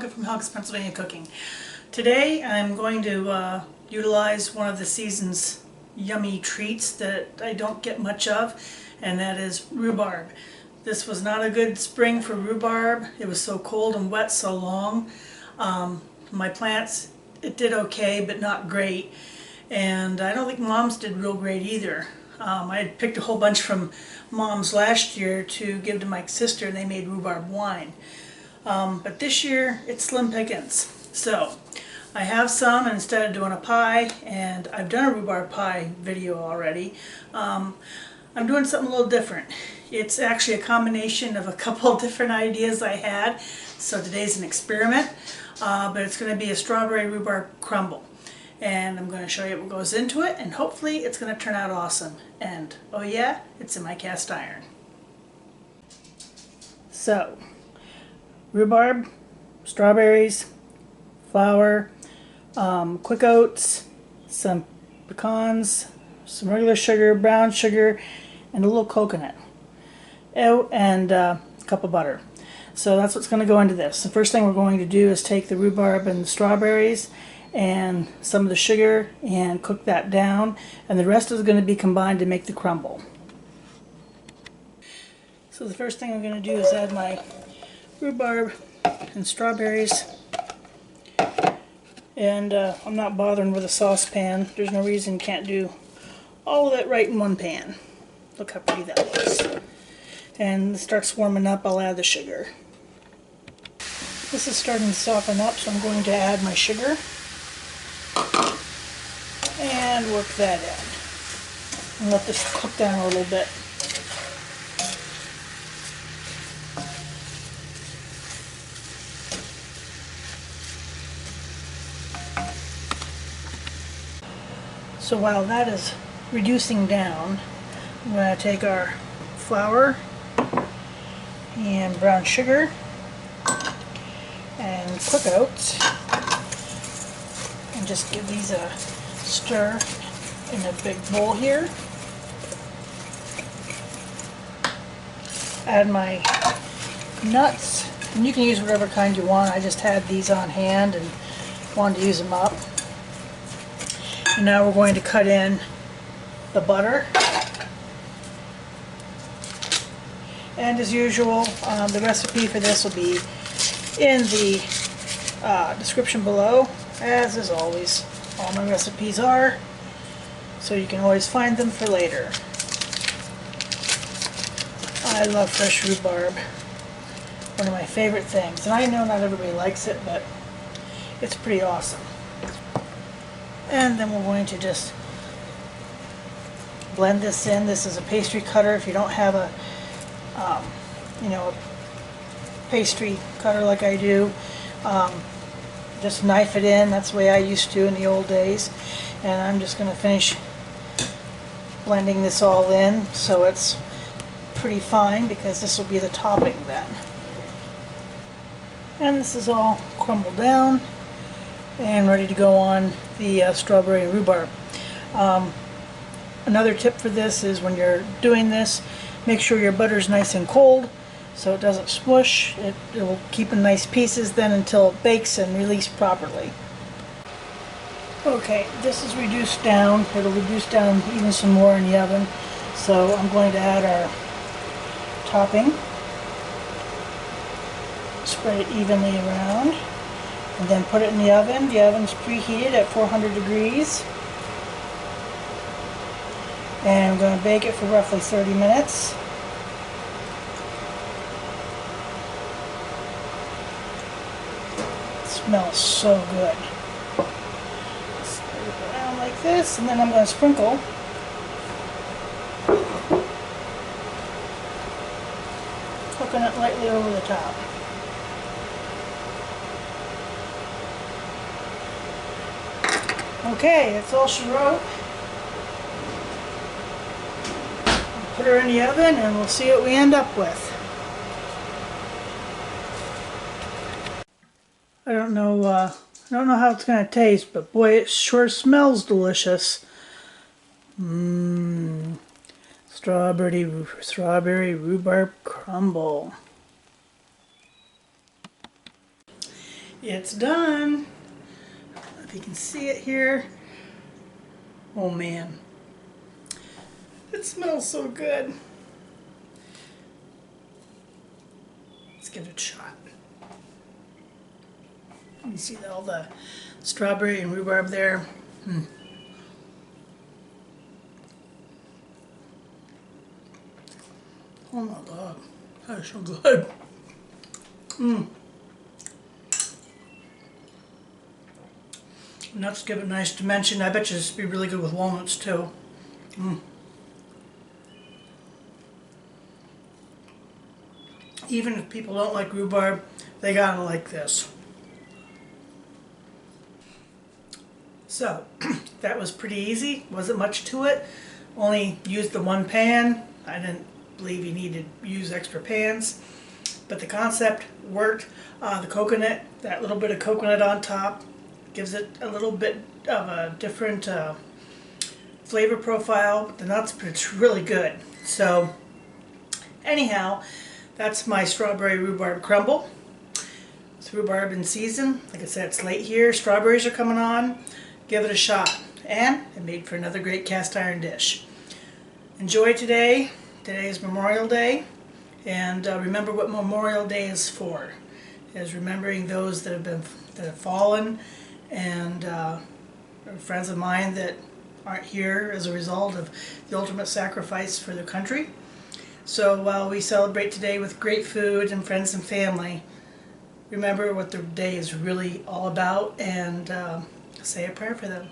Helga from Helga's Pennsylvania Cooking. Today I'm going to utilize one of the season's yummy treats that I don't get much of, and that is rhubarb. This was not a good spring for rhubarb. It was so cold and wet so long. My plants, it did okay, but not great. And I don't think Mom's did real great either. I had picked a whole bunch from Mom's last year to give to my sister, and they made rhubarb wine. But this year, it's slim pickings. So, I have some, and instead of doing a pie, and I've done a rhubarb pie video already, I'm doing something a little different. It's actually a combination of a couple different ideas I had, so today's an experiment, but it's going to be a strawberry rhubarb crumble. And I'm going to show you what goes into it, and hopefully it's going to turn out awesome. And, oh yeah, it's in my cast iron. So, rhubarb, strawberries, flour, quick oats, some pecans, some regular sugar, brown sugar, and a little coconut. Oh, and a cup of butter. So that's what's going to go into this. The first thing we're going to do is take the rhubarb and the strawberries and some of the sugar and cook that down, and the rest is going to be combined to make the crumble. So the first thing I'm going to do is add my rhubarb and strawberries, and I'm not bothering with a saucepan. There's no reason you can't do all of it right in one pan. Look how pretty that looks. And it starts warming up, I'll add the sugar. This is starting to soften up, so I'm going to add my sugar and work that in. And let this cook down a little bit. So while that is reducing down, I'm going to take our flour and brown sugar and quick oats and just give these a stir in a big bowl here. Add my nuts, and you can use whatever kind you want. I just had these on hand and wanted to use them up. And now we're going to cut in the butter. And as usual, the recipe for this will be in the description below, as is always. All my recipes are, so you can always find them for later. I love fresh rhubarb. One of my favorite things. And I know not everybody likes it, but it's pretty awesome. And then we're going to just blend this in. This is a pastry cutter. If you don't have a a pastry cutter like I do, just knife it in. That's the way I used to in the old days. And I'm just going to finish blending this all in so it's pretty fine, because this will be the topping then. And this is all crumbled down and ready to go on the strawberry and rhubarb. Another tip for this is when you're doing this, make sure your butter's nice and cold so it doesn't smush. It will keep in nice pieces then until it bakes and released properly. Okay, this is reduced down. It'll reduce down even some more in the oven. So I'm going to add our topping. Spread it evenly around. And then put it in the oven. The oven's preheated at 400 degrees. And I'm going to bake it for roughly 30 minutes. It smells so good. Spread it around like this, and then I'm going to sprinkle coconut lightly over the top. Okay, that's all she wrote. Put her in the oven and we'll see what we end up with. I don't know how it's going to taste, but boy, it sure smells delicious. Strawberry rhubarb crumble. It's done. If you can see it here. Oh man. It smells so good. Let's give it a shot. You see all the strawberry and rhubarb there. Oh my God, that is so good. Nuts give it a nice dimension. I bet you this would be really good with walnuts too. Even if people don't like rhubarb, they gotta like this. So, that was pretty easy. Wasn't much to it. Only used the one pan. I didn't believe you needed to use extra pans. But the concept worked. The coconut, that little bit of coconut on top, gives it a little bit of a different flavor profile. The nuts, but it's really good. So, anyhow, that's my strawberry rhubarb crumble. It's rhubarb in season. Like I said, it's late here. Strawberries are coming on. Give it a shot. And it made for another great cast iron dish. Enjoy today. Today is Memorial Day. And remember what Memorial Day is for. Is remembering those that have fallen, and friends of mine that aren't here as a result of the ultimate sacrifice for their country. So while we celebrate today with great food and friends and family, remember what the day is really all about, and say a prayer for them.